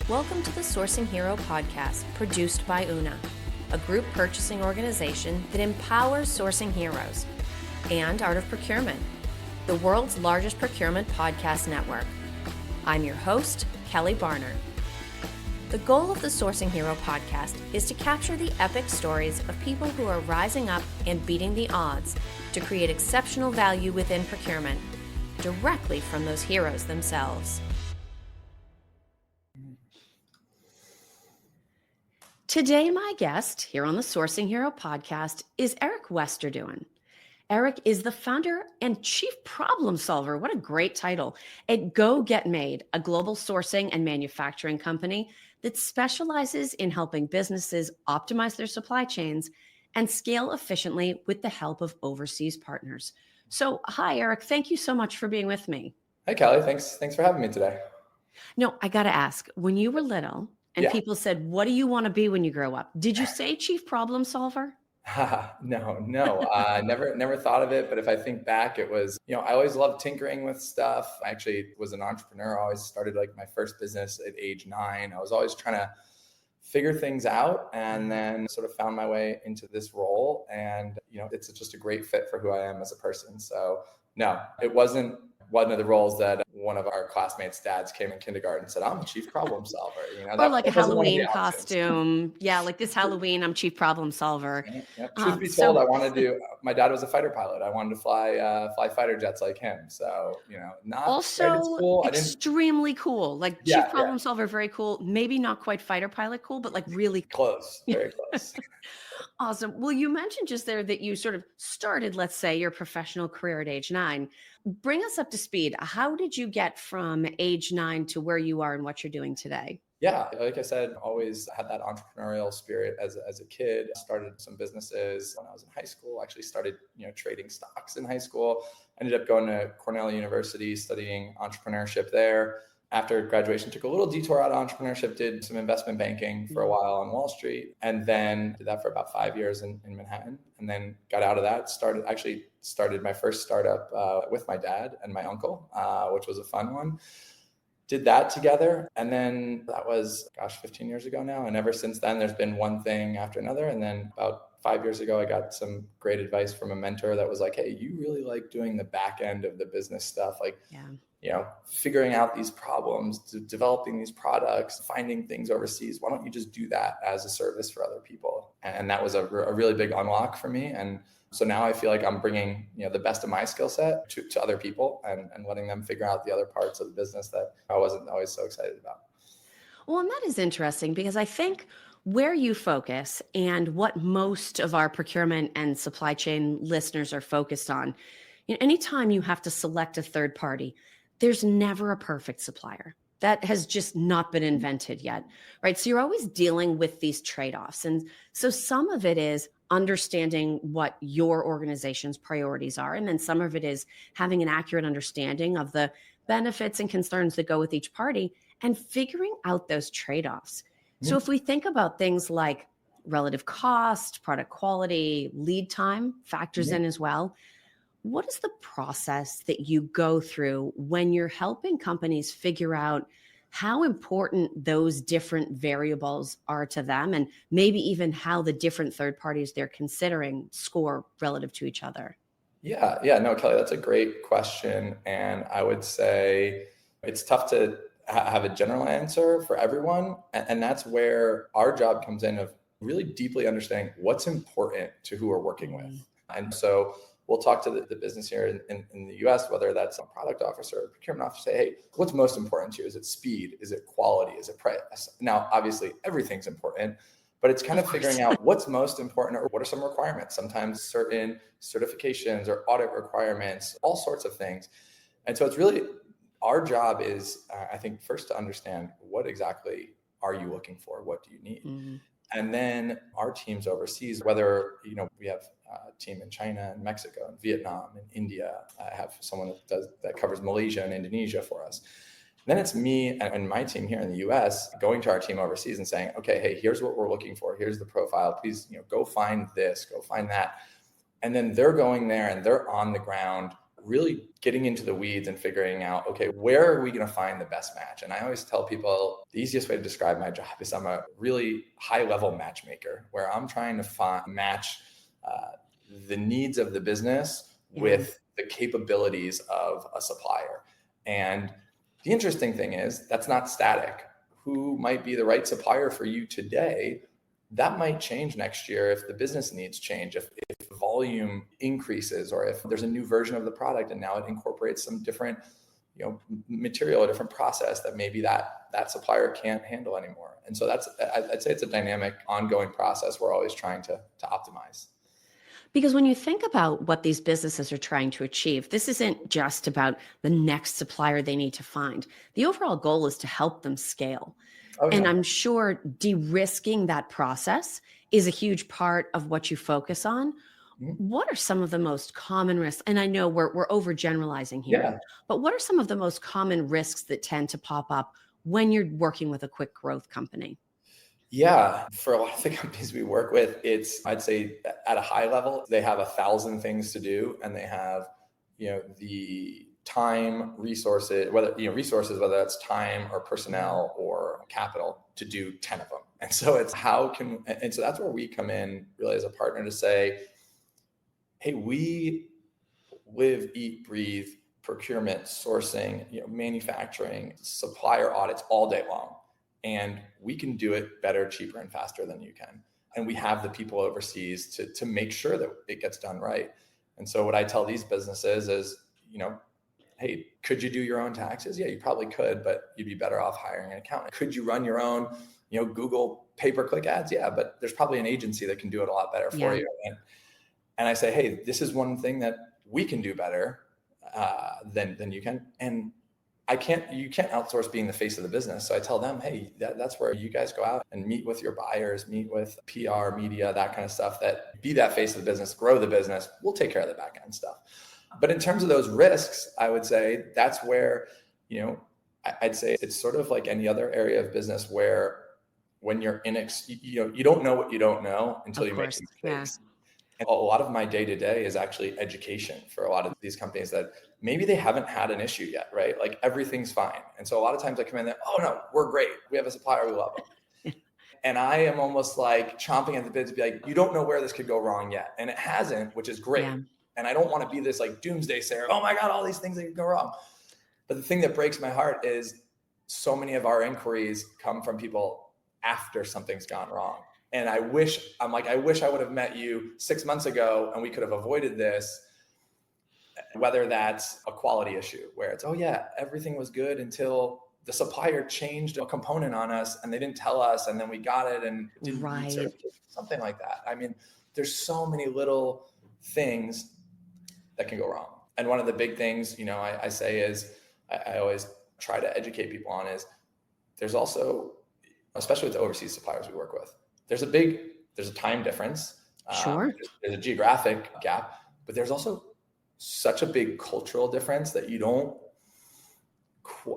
Welcome to the Sourcing Hero podcast, produced by Una, a group purchasing organization that empowers sourcing heroes, and Art of Procurement, the world's largest procurement podcast network. I'm your host, Kelly Barner. The goal of the Sourcing Hero podcast is to capture the epic stories of people who are rising up and beating the odds to create exceptional value within procurement, directly from those heroes themselves. Today, my guest here on the Sourcing Hero podcast is Eric Westerduin. Eric is the founder and chief problem solver, what a great title, at Go Get Made, a global sourcing and manufacturing company that specializes in helping businesses optimize their supply chains and scale efficiently with the help of overseas partners. So, hi, Eric. Thank you so much for being with me. Hi, Kelly. Thanks for having me today. No, I got to ask, when you were little and people said, what do you want to be when you grow up? Did you say chief problem solver? No. Never thought of it. But if I think back, it was, I always loved tinkering with stuff. I actually was an entrepreneur. I always started like my first business at age 9. I was always trying to figure things out and then sort of found my way into this role. And, it's just a great fit for who I am as a person. So no, it wasn't one of the roles that one of our classmates' dads came in kindergarten and said, I'm a chief problem solver. Or like a Halloween costume. Yeah, like this Halloween, I'm chief problem solver. Yep. Truth be told, my dad was a fighter pilot. I wanted to fly fighter jets like him. So, not also extremely cool. Like chief problem solver, very cool. Maybe not quite fighter pilot cool, but like really close, very close. Awesome. Well, you mentioned just there that you sort of started, let's say, your professional career at age 9. Bring us up to speed. How did you get from age 9 to where you are and what you're doing today? Yeah, like I said, always had that entrepreneurial spirit as a kid. Started some businesses when I was in high school. Actually started, trading stocks in high school. Ended up going to Cornell University, studying entrepreneurship there. After graduation, took a little detour out of entrepreneurship, did some investment banking for a while on Wall Street, and then did that for about 5 years in Manhattan. And then got out of that, started my first startup with my dad and my uncle, which was a fun one. Did that together. And then that was, 15 years ago now. And ever since then, there's been one thing after another. And then about 5 years ago, I got some great advice from a mentor that was like, hey, you really like doing the back end of the business stuff. Like, figuring out these problems, developing these products, finding things overseas. Why don't you just do that as a service for other people? And that was a really big unlock for me. And so now I feel like I'm bringing, the best of my skill set to other people and letting them figure out the other parts of the business that I wasn't always so excited about. Well, and that is interesting because I think where you focus and what most of our procurement and supply chain listeners are focused on, anytime you have to select a third party, there's never a perfect supplier. That has just not been invented yet, right? So you're always dealing with these trade-offs. And so some of it is understanding what your organization's priorities are. And then some of it is having an accurate understanding of the benefits and concerns that go with each party and figuring out those trade-offs. Mm-hmm. So if we think about things like relative cost, product quality, lead time factors in as well, what is the process that you go through when you're helping companies figure out how important those different variables are to them and maybe even how the different third parties they're considering score relative to each other? Yeah. No, Kelly, that's a great question. And I would say it's tough to have a general answer for everyone. And that's where our job comes in of really deeply understanding what's important to who we're working with. And so we'll talk to the business here in the US, whether that's a product officer or procurement officer, say, hey, what's most important to you? Is it speed? Is it quality? Is it price? Now, obviously, everything's important, but it's kind of figuring out what's most important or what are some requirements, sometimes certain certifications or audit requirements, all sorts of things. And so it's really, our job is, I think, first to understand what exactly are you looking for? What do you need? Mm-hmm. And then our teams overseas, whether, we have a team in China and Mexico and Vietnam and India. I have someone that covers Malaysia and Indonesia for us. Then it's me and my team here in the US going to our team overseas and saying, okay, hey, here's what we're looking for. Here's the profile. Please, go find this, go find that. And then they're going there and they're on the ground really getting into the weeds and figuring out, okay, where are we going to find the best match? And I always tell people the easiest way to describe my job is I'm a really high level matchmaker where I'm trying to match the needs of the business with the capabilities of a supplier. And the interesting thing is that's not static. Who might be the right supplier for you today? That might change next year if the business needs change, if volume increases, or if there's a new version of the product and now it incorporates some different, material, a different process that maybe that supplier can't handle anymore. And so I'd say it's a dynamic, ongoing process we're always trying to optimize. Because when you think about what these businesses are trying to achieve, this isn't just about the next supplier they need to find. The overall goal is to help them scale. Oh, And yeah. I'm sure de-risking that process is a huge part of what you focus on. Mhm. What are some of the most common risks? And I know we're overgeneralizing here, Yeah. but what are some of the most common risks that tend to pop up when you're working with a quick growth company? Yeah, for a lot of the companies we work with, I'd say at a high level, they have 1,000 things to do, and they have, the time, resources, whether that's time or personnel or capital to do 10 of them. And so and so that's where we come in really as a partner to say, hey, we live, eat, breathe procurement, sourcing, manufacturing, supplier audits all day long. And we can do it better, cheaper, and faster than you can. And we have the people overseas to make sure that it gets done right. And so what I tell these businesses is, hey, could you do your own taxes? Yeah, you probably could, but you'd be better off hiring an accountant. Could you run your own, Google pay-per-click ads? Yeah, but there's probably an agency that can do it a lot better for you. And I say, hey, this is one thing that we can do better than you can. And you can't outsource being the face of the business. So I tell them, hey, that's where you guys go out and meet with your buyers, meet with PR, media, that kind of stuff, that be that face of the business, grow the business. We'll take care of the back end stuff. But in terms of those risks, I would say that's where, I'd say it's sort of like any other area of business where when you're you don't know what you don't know until you make mistakes. Yeah. And a lot of my day-to-day is actually education for a lot of these companies that maybe they haven't had an issue yet, right? Like everything's fine. And so a lot of times I come in there, oh no, we're great. We have a supplier, we love them. And I am almost like chomping at the bit to be like, you don't know where this could go wrong yet. And it hasn't, which is great. Yeah. And I don't want to be this like doomsday sayer, oh my God, all these things that could go wrong. But the thing that breaks my heart is so many of our inquiries come from people after something's gone wrong. And I wish I would have met you 6 months ago and we could have avoided this, whether that's a quality issue where it's, oh yeah, everything was good until the supplier changed a component on us and they didn't tell us. And then we got it and didn't meet certification, something like that. I mean, there's so many little things that can go wrong. And one of the big things, I say is, I always try to educate people on is there's also, especially with the overseas suppliers we work with, there's a time difference. Sure. There's a geographic gap, but there's also such a big cultural difference that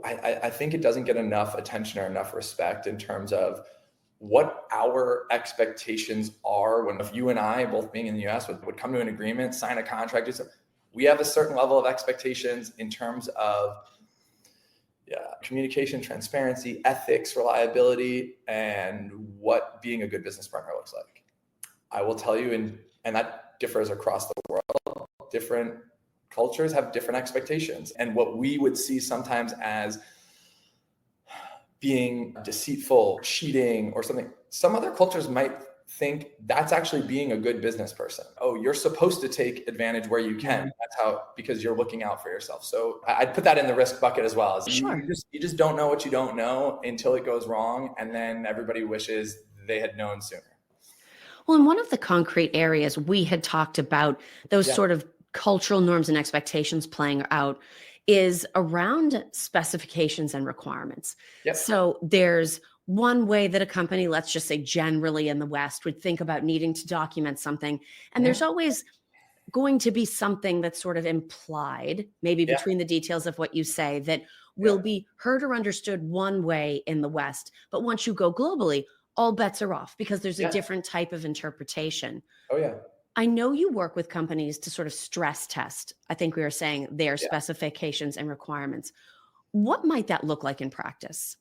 I think it doesn't get enough attention or enough respect in terms of what our expectations are if you and I, both being in the US, would come to an agreement, sign a contract. We have a certain level of expectations in terms of communication, transparency, ethics, reliability, and what being a good business partner looks like. I will tell you, and that differs across the world. Different cultures have different expectations. And what we would see sometimes as being deceitful, cheating, or something, some other cultures might think that's actually being a good business person. Oh, you're supposed to take advantage where you can. That's because you're looking out for yourself. So I'd put that in the risk bucket as well. Sure. You just don't know what you don't know until it goes wrong. And then everybody wishes they had known sooner. Well, in one of the concrete areas we had talked about those sort of cultural norms and expectations playing out is around specifications and requirements. Yep. So there's one way that a company, let's just say generally in the West, would think about needing to document something. And there's always going to be something that's sort of implied, maybe between the details of what you say, that will be heard or understood one way in the West. But once you go globally, all bets are off because there's a different type of interpretation. Oh, yeah. I know you work with companies to sort of stress test, I think we were saying, their Yeah. specifications and requirements. What might that look like in practice?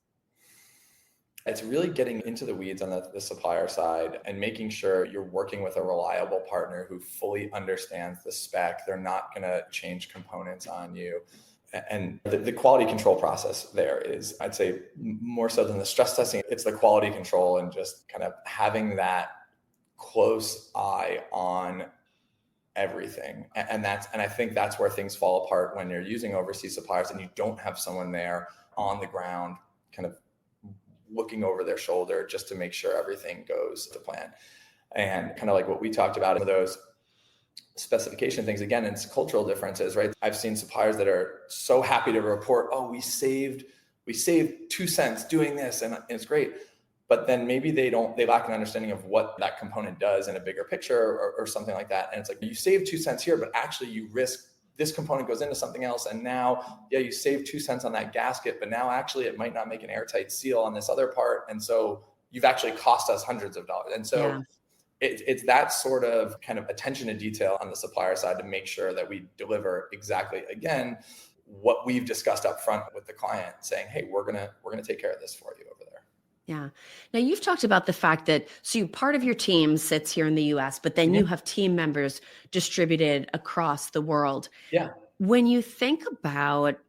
It's really getting into the weeds on the supplier side and making sure you're working with a reliable partner who fully understands the spec. They're not going to change components on you. And the quality control process there is, I'd say, more so than the stress testing, it's the quality control and just kind of having that close eye on everything. And I think that's where things fall apart when you're using overseas suppliers and you don't have someone there on the ground kind of looking over their shoulder just to make sure everything goes to plan. And kind of like what we talked about in those specification things, again, it's cultural differences, right? I've seen suppliers that are so happy to report, oh, we saved 2 cents doing this and it's great. But then maybe they lack an understanding of what that component does in a bigger picture or something like that. And it's like, you save 2 cents here, but actually you risk this component goes into something else. And now, yeah, you save 2 cents on that gasket, but now actually it might not make an airtight seal on this other part. And so you've actually cost us hundreds of dollars. And so Yeah. it's that sort of kind of attention to detail on the supplier side to make sure that we deliver exactly, again, what we've discussed up front with the client, saying, hey, we're gonna take care of this for you over there. Yeah. Now you've talked about the fact that part of your team sits here in the US, but then you have team members distributed across the world. Yeah. When you think about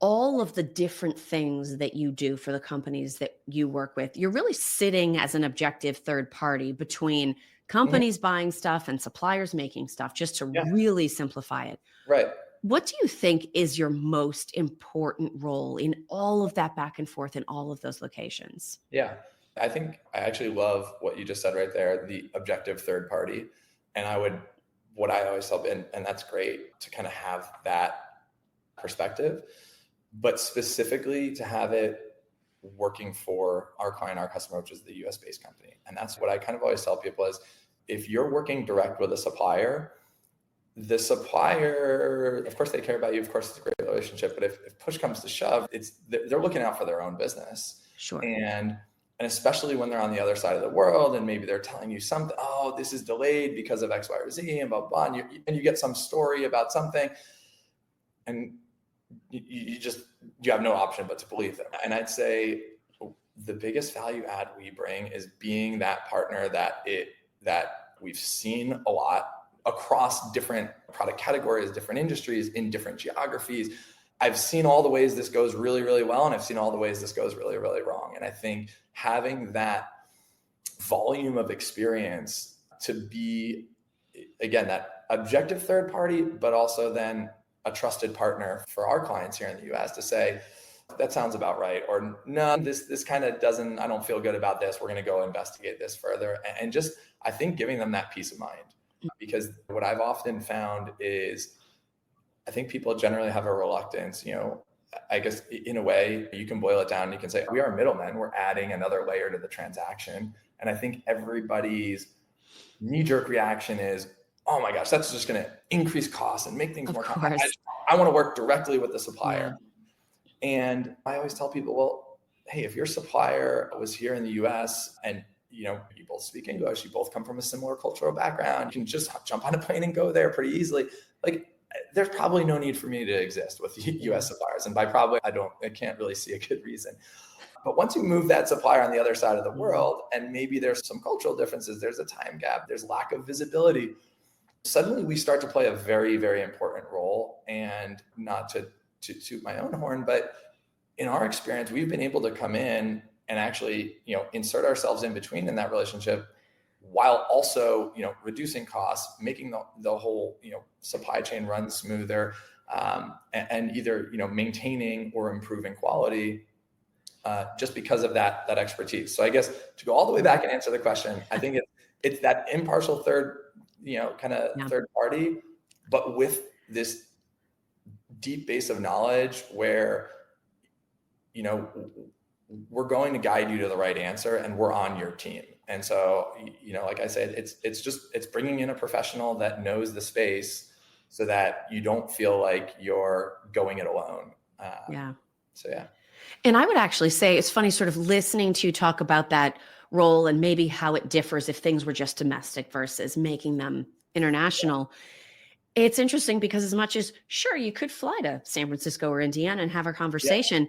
all of the different things that you do for the companies that you work with, you're really sitting as an objective third party between companies buying stuff and suppliers making stuff, just to Yeah. really simplify it. Right. What do you think is your most important role in all of that back and forth in all of those locations? Yeah. I think I actually love what you just said right there, the objective third party. And what I always help in, and that's great to kind of have that perspective, but specifically to have it working for our client, our customer, which is the US based company. And that's what I kind of always tell people is, if you're working direct with a supplier, the supplier, of course they care about you. Of course it's a great relationship, but if push comes to shove, they're looking out for their own business. Sure. And especially when they're on the other side of the world and maybe they're telling you something, oh, this is delayed because of X, Y, or Z and blah, blah, and you get some story about something and you have no option but to believe them. And I'd say the biggest value add we bring is being that partner that we've seen a lot across different product categories, different industries, in different geographies. I've seen all the ways this goes really, really well, and I've seen all the ways this goes really, really wrong. And I think having that volume of experience to be, again, that objective third party, but also then a trusted partner for our clients here in the US to say, that sounds about right, or no, this kind of doesn't, I don't feel good about this. We're going to go investigate this further. And just, I think giving them that peace of mind. Because what I've often found is, I think people generally have a reluctance, I guess in a way you can boil it down and you can say, we are middlemen, we're adding another layer to the transaction. And I think everybody's knee-jerk reaction is, oh my gosh, that's just going to increase costs and make things more complex. I want to work directly with the supplier. Yeah. And I always tell people, well, hey, if your supplier was here in the US and you both speak English, you both come from a similar cultural background, you can just jump on a plane and go there pretty easily. Like, there's probably no need for me to exist with US suppliers. And by probably, I can't really see a good reason. But once you move that supplier on the other side of the world, and maybe there's some cultural differences, there's a time gap, there's lack of visibility, suddenly we start to play a very, very important role. And not to toot my own horn, but in our experience, we've been able to come in and actually, insert ourselves in between in that relationship, while also, reducing costs, making the whole, supply chain run smoother, and either, maintaining or improving quality, just because of that expertise. So I guess to go all the way back and answer the question, I think it's that impartial third, third party, but with this deep base of knowledge where, we're going to guide you to the right answer and we're on your team. And so, like I said, it's bringing in a professional that knows the space so that you don't feel like you're going it alone. Yeah. So, yeah. And I would actually say it's funny sort of listening to you talk about that role and maybe how it differs if things were just domestic versus making them international. It's interesting because as much as sure you could fly to San Francisco or Indiana and have a Yeah. conversation,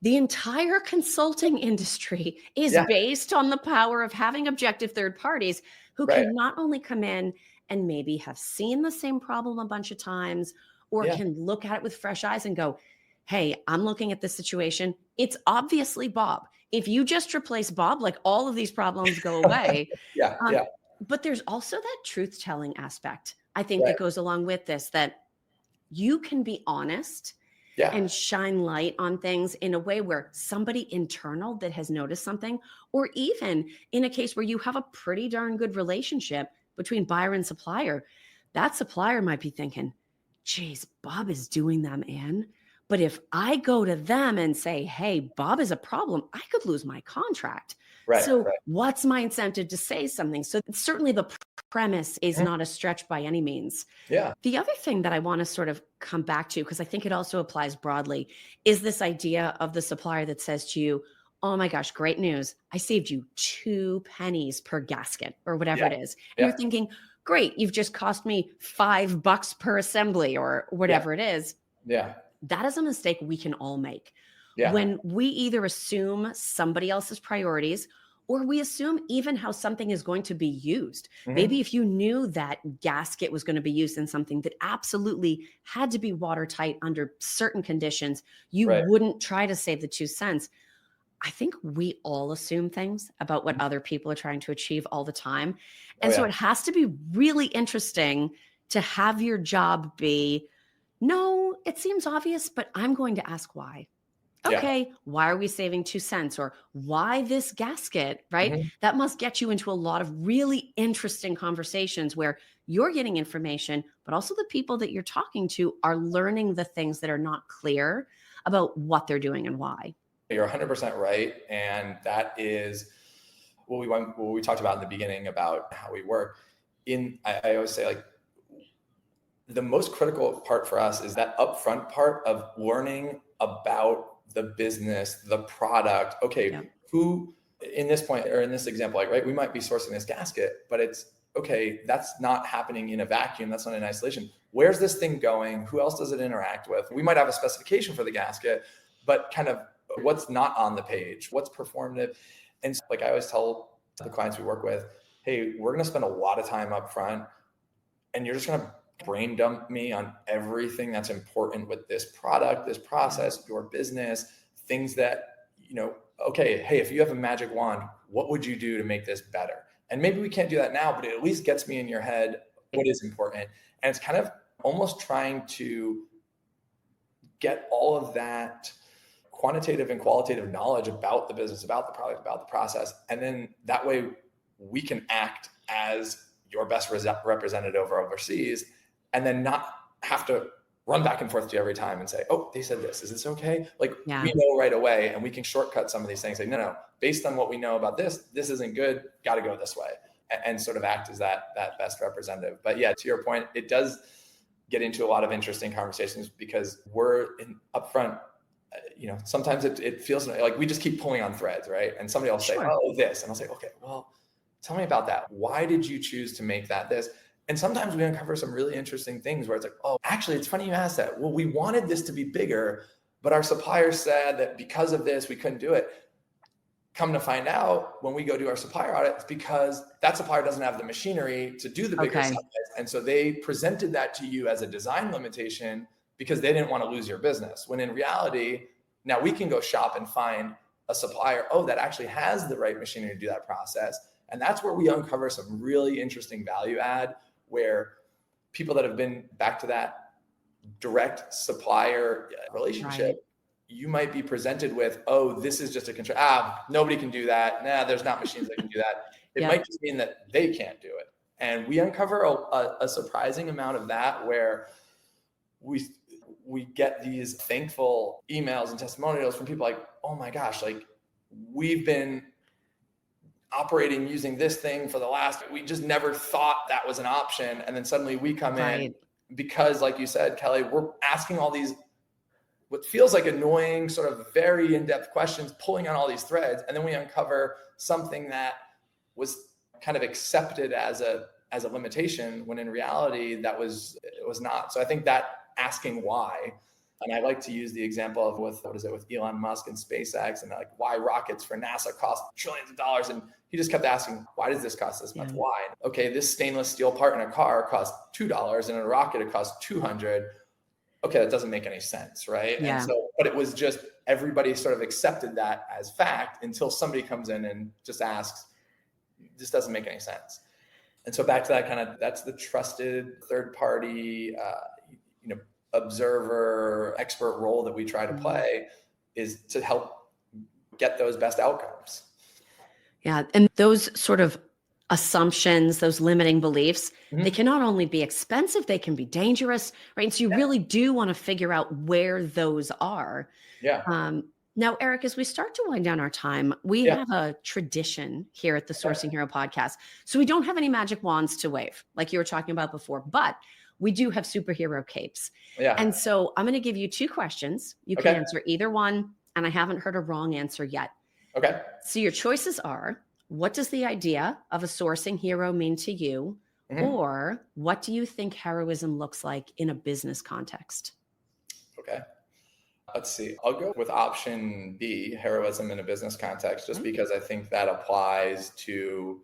the entire consulting industry is Yeah. based on the power of having objective third parties who Right. can not only come in and maybe have seen the same problem a bunch of times or Yeah. can look at it with fresh eyes and go, hey, I'm looking at this situation. It's obviously Bob. If you just replace Bob, like all of these problems go away. Yeah. Um, Yeah. but there's also that truth telling aspect, I think, Right. that goes along with this, that you can be honest Yeah. and shine light on things in a way where somebody internal that has noticed something, or even in a case where you have a pretty darn good relationship between buyer and supplier, that supplier might be thinking, geez, Bob is doing them in. But if I go to them and say, hey, Bob is a problem, I could lose my contract. Right. So Right. what's my incentive to say something? So certainly the premise is Mhm. not a stretch by any means. Yeah. The other thing that I want to sort of come back to, because I think it also applies broadly, is this idea of the supplier that says to you, oh my gosh, great news. I saved you 2 pennies per gasket or whatever Yeah. it is. And Yeah. you're thinking, great, you've just cost me $5 per assembly or Yeah. whatever it is. Yeah. That is a mistake we can all make. Yeah. When we either assume somebody else's priorities or we assume even how something is going to be used. Mhm. Maybe if you knew that gasket was going to be used in something that absolutely had to be watertight under certain conditions, you Right. wouldn't try to save the 2 cents. I think we all assume things about what Mhm. other people are trying to achieve all the time. Oh, And so yeah. it has to be really interesting to have your job be, no, it seems obvious, but I'm going to ask why. Yeah. Okay, why are we saving 2 cents? Or why this gasket, right? Mhm. That must get you into a lot of really interesting conversations where you're getting information, but also the people that you're talking to are learning the things that are not clear about what they're doing and why. You're 100% right. And that is what we talked about in the beginning about how we work. I always say, like, the most critical part for us is that upfront part of learning about the business, the product. Okay, Yep. who in this point or in this example, like, right, we might be sourcing this gasket, but it's okay, that's not happening in a vacuum. That's not in isolation. Where's this thing going? Who else does it interact with? We might have a specification for the gasket, but kind of what's not on the page, what's performative. And so, like I always tell the clients we work with, hey, we're going to spend a lot of time up front and you're just going to brain dump me on everything that's important with this product, this process, your business, things that, okay, hey, if you have a magic wand, what would you do to make this better? And maybe we can't do that now, but it at least gets me in your head what is important. And it's kind of almost trying to get all of that quantitative and qualitative knowledge about the business, about the product, about the process. And then that way we can act as your best representative overseas and then not have to run back and forth to you every time and say, oh, they said this, is this okay? Like, Yeah. we know right away and we can shortcut some of these things. Like, no, based on what we know about this isn't good, got to go this way, and sort of act as that best representative. But yeah, to your point, it does get into a lot of interesting conversations because we're in upfront. Sometimes it feels like we just keep pulling on threads, right? And somebody will say, Sure. oh, this. And I'll say, okay, well, tell me about that. Why did you choose to make that this? And sometimes we uncover some really interesting things where it's like, oh, actually, it's funny you asked that. Well, we wanted this to be bigger, but our supplier said that because of this, we couldn't do it. Come to find out, when we go do our supplier audit, it's because that supplier doesn't have the machinery to do the bigger Okay. size. And so they presented that to you as a design limitation because they didn't want to lose your business. When in reality, now we can go shop and find a supplier, that actually has the right machinery to do that process. And that's where we uncover some really interesting value add, where people that have been back to that direct supplier relationship, Right. you might be presented with, this is just a control. Nobody can do that. There's not machines that can do that. It Yep. might just mean that they can't do it. And we uncover a surprising amount of that, where we get these thankful emails and testimonials from people like, oh my gosh, like, we've been operating using this thing for we just never thought that was an option. And then suddenly we come in Right. because, like you said, Kelly, we're asking all these what feels like annoying, sort of very in-depth questions, pulling on all these threads. And then we uncover something that was kind of accepted as a limitation, when in reality it was not. So I think that asking why, and I like to use the example of with Elon Musk and SpaceX, and like why rockets for NASA cost trillions of dollars. And he just kept asking, why does this cost this much? Yeah. Why? Okay, this stainless steel part in a car costs $2, and in a rocket it costs $200. Okay, that doesn't make any sense, right? Yeah. And so, but it was just, everybody sort of accepted that as fact until somebody comes in and just asks, this doesn't make any sense. And so back to that that's the trusted third party, observer, expert role that we try to play, is to help get those best outcomes. Yeah. And those sort of assumptions, those limiting beliefs, they can not only be expensive, they can be dangerous, right? And so you really do want to figure out where those are. Yeah. Now, Eric, as we start to wind down our time, we have a tradition here at the Sourcing Hero podcast. So we don't have any magic wands to wave, like you were talking about before, but we do have superhero capes. Yeah. And so I'm going to give you 2 questions. You can answer either one, and I haven't heard a wrong answer yet. Okay. So your choices are, what does the idea of a sourcing hero mean to you? Or what do you think heroism looks like in a business context? Okay. Let's see. I'll go with option B, heroism in a business context, just because I think that applies to,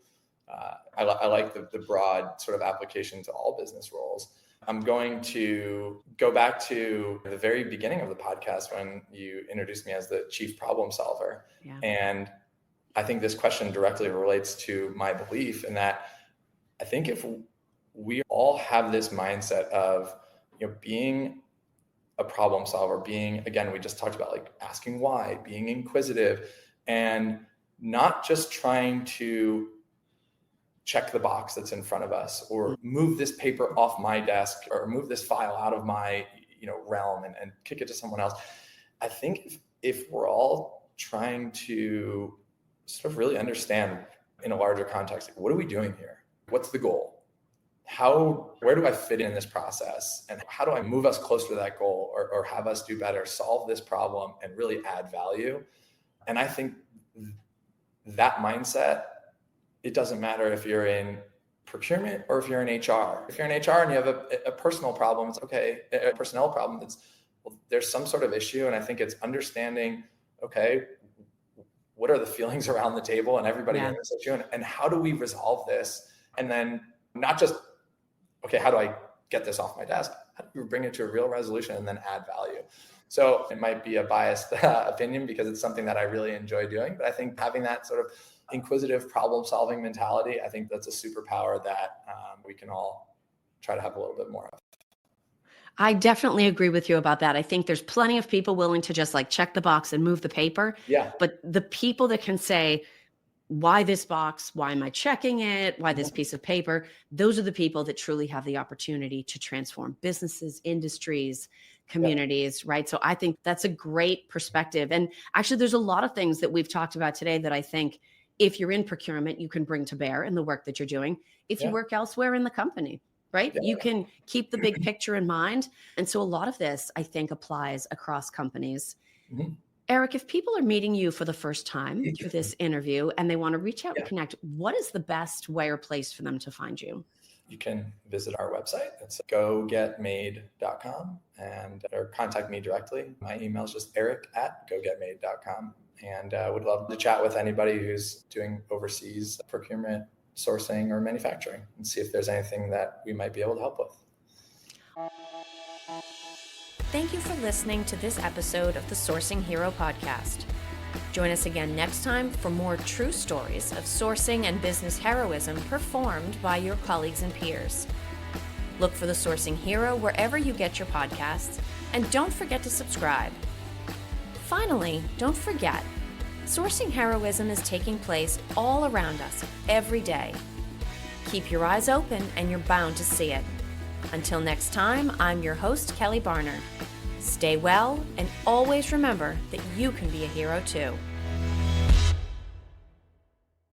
I like the broad sort of application to all business roles. I'm going to go back to the very beginning of the podcast when you introduced me as the chief problem solver. Yeah. And I think this question directly relates to my belief in that I think if we all have this mindset of, being a problem solver, being, again, we just talked about like asking why, being inquisitive, and not just trying to check the box that's in front of us, or move this paper off my desk, or move this file out of my realm and kick it to someone else. I think if we're all trying to sort of really understand in a larger context, like, what are we doing here? What's the goal? Where do I fit in this process? And how do I move us closer to that goal, or have us do better, solve this problem, and really add value? And I think that mindset, it doesn't matter if you're in procurement or if you're in HR. If you're in HR and you have a personal problem, it's okay. A personnel problem, there's some sort of issue. And I think it's understanding, okay, what are the feelings around the table and everybody in this issue, and how do we resolve this? And then not just, okay, how do I get this off my desk? How do we bring it to a real resolution and then add value? So it might be a biased opinion because it's something that I really enjoy doing, but I think having that sort of inquisitive problem-solving mentality, I think that's a superpower that we can all try to have a little bit more of. I definitely agree with you about that. I think there's plenty of people willing to just like check the box and move the paper. Yeah. But the people that can say, why this box? Why am I checking it? Why this piece of paper? Those are the people that truly have the opportunity to transform businesses, industries, communities, right? So I think that's a great perspective. And actually, there's a lot of things that we've talked about today that I think if you're in procurement, you can bring to bear in the work that you're doing. If you work elsewhere in the company, right? Yeah. You can keep the big picture in mind. And so a lot of this, I think, applies across companies. Eric, if people are meeting you for the first time through this interview and they want to reach out and connect, what is the best way or place for them to find you? You can visit our website. It's gogetmade.com or contact me directly. My email is just eric@gogetmade.com. And would love to chat with anybody who's doing overseas procurement, sourcing, or manufacturing, and see if there's anything that we might be able to help with. Thank you for listening to this episode of the Sourcing Hero podcast. Join us again next time for more true stories of sourcing and business heroism performed by your colleagues and peers. Look for the Sourcing Hero wherever you get your podcasts, and don't forget to subscribe. Finally, don't forget, sourcing heroism is taking place all around us every day. Keep your eyes open and you're bound to see it. Until next time, I'm your host, Kelly Barner. Stay well and always remember that you can be a hero too.